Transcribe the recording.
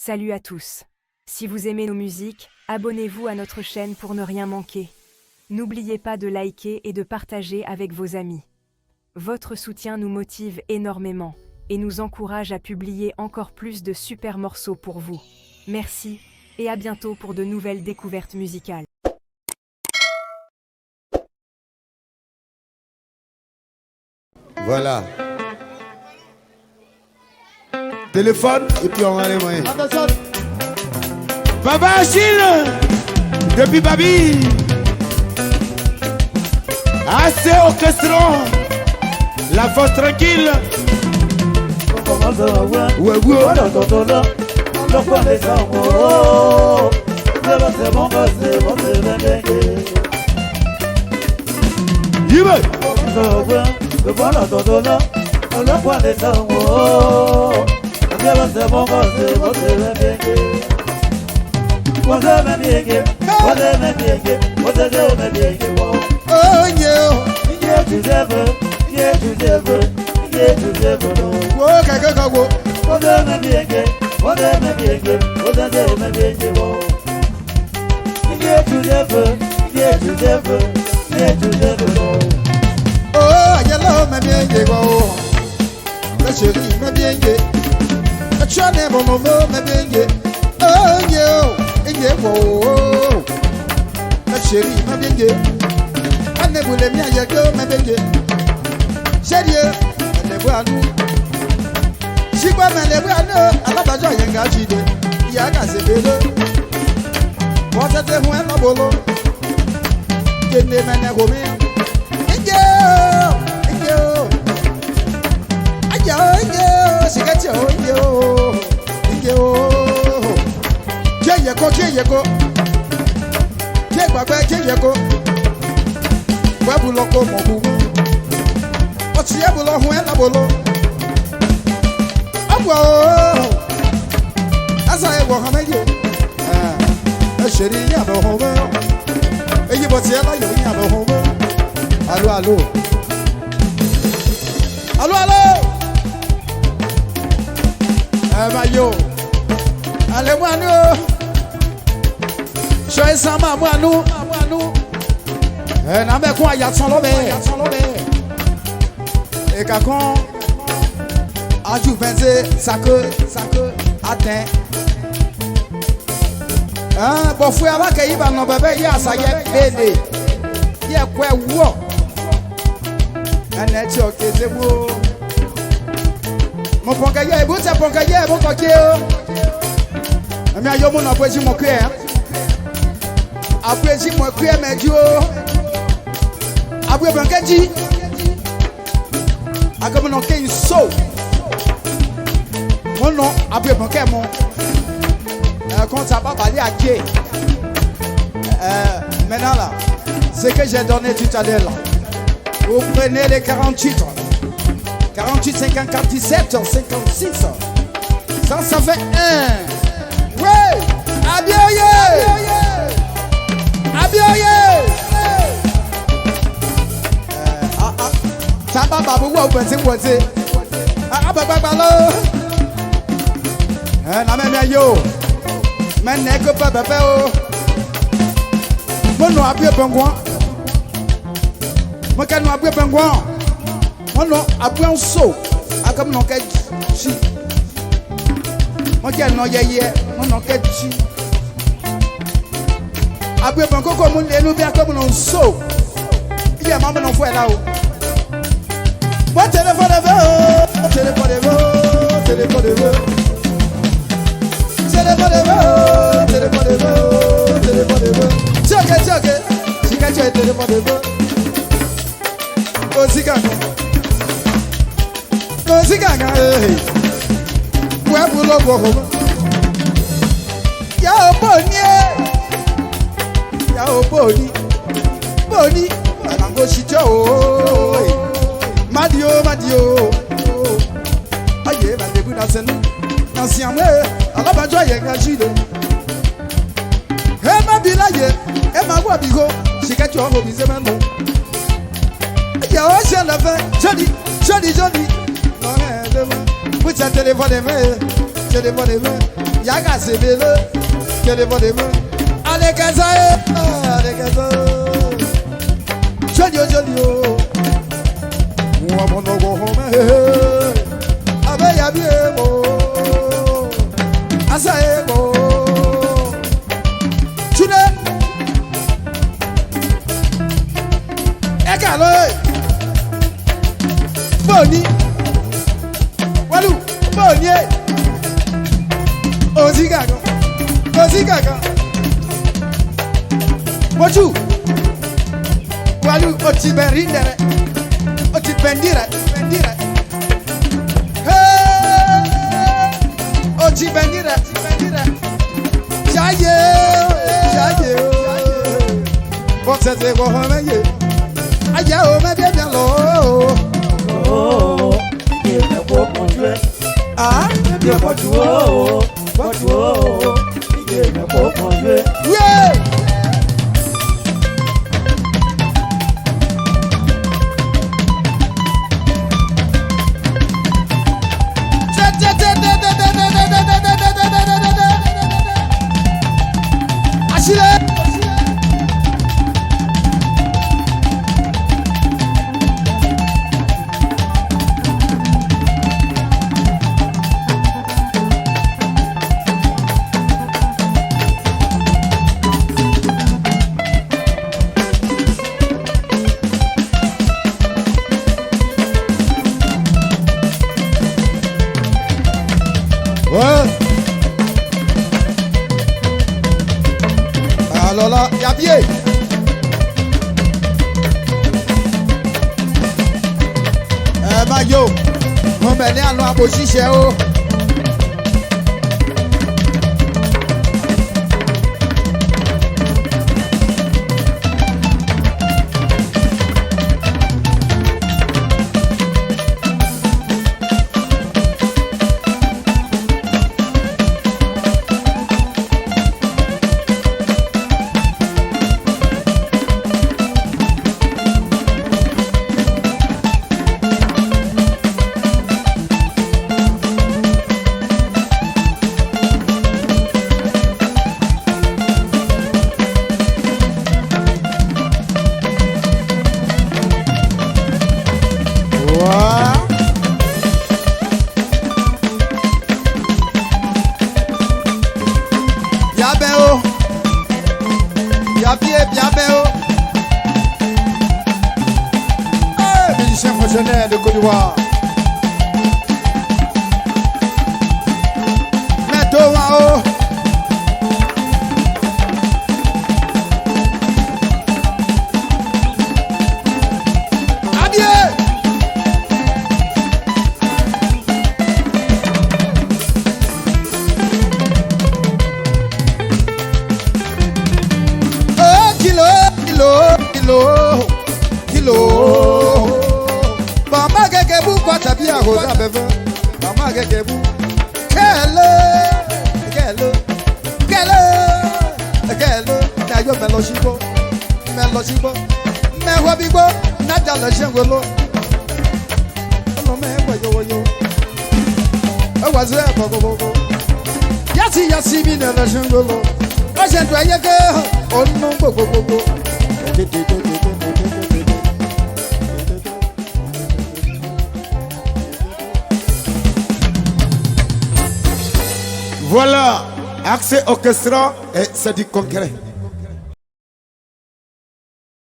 Salut à tous. Si vous aimez nos musiques, abonnez-vous à notre chaîne pour ne rien manquer. N'oubliez pas de liker et de partager avec vos amis. Votre soutien nous motive énormément et nous encourage à publier encore plus de super morceaux pour vous. Merci et à bientôt pour de nouvelles découvertes musicales. Voilà. Téléphone et puis on va les moyens. Papa Achille, depuis Babi. Assez Orchestra, la force tranquille. Ouais, bon frère avant qu'il va non bébé il y a ça y est bébé il y a quoi wo ana ti okeze wo mo ponga ye bo ta ponga ye bo ko ke o ami ayo mo na poji mo kwe apoji mo kwe meju o abu bankaji agamo no ke so mo no abu banka mo quand ça va aller à qui maintenant là, ce que j'ai donné tout à l'heure là, vous prenez les 48, 54, 17, 56, ça fait 1. Ouais, abioye, ça va babou ou pensez, babalo, na même yo. Mais n'est que pas bébé oh. Mon nom a bien pingouin. Mon canon a bien pingouin. Mon nom a bien saut. A comme non qu'elle chi. Mon canon yé. Mon nom qu'elle chi. A bien pingouin comme on est nous bien comme on saut. Il y a maman non fouet là-haut. Mon téléphone est vert. Téléphone est vert. Téléphone est vert. Joli. Put your telephone in me. Yakassé vele, kele vode me. Alekeza, alekeza. Jolio, jolio. Moi mon no go home. Abe ya biemo. Asa ego. Chune. Ekalo. Boni. Walu, boni. Ozigaga. Ozigaga. Moju. Walu oti berindere. Oti bendire, bendire. Hey! Oti bendire, bendire. Jaye, jaye. Botete go homeye. Aya o me bien bien lo. Oh, il me faut conduire. Ah, Bien conduire. Conduire. Il me faut conduire. yeah. Achille. Ouais. Alors là, y'a bien. Mayo, on va aller à l'eau à position. Musicien professionnel de Côte d'Ivoire. Mettons en haut. Mama gegebu kwa tabia hoza beve. Mama gegebu. Kele. Na yo meloshibo. Me wabibo. Na jalo shengolo. No me yo. I was there bogo. Yasi mi na shengolo. I said where you go. Oh no bogo. Voilà, accès orchestra et c'est du concret.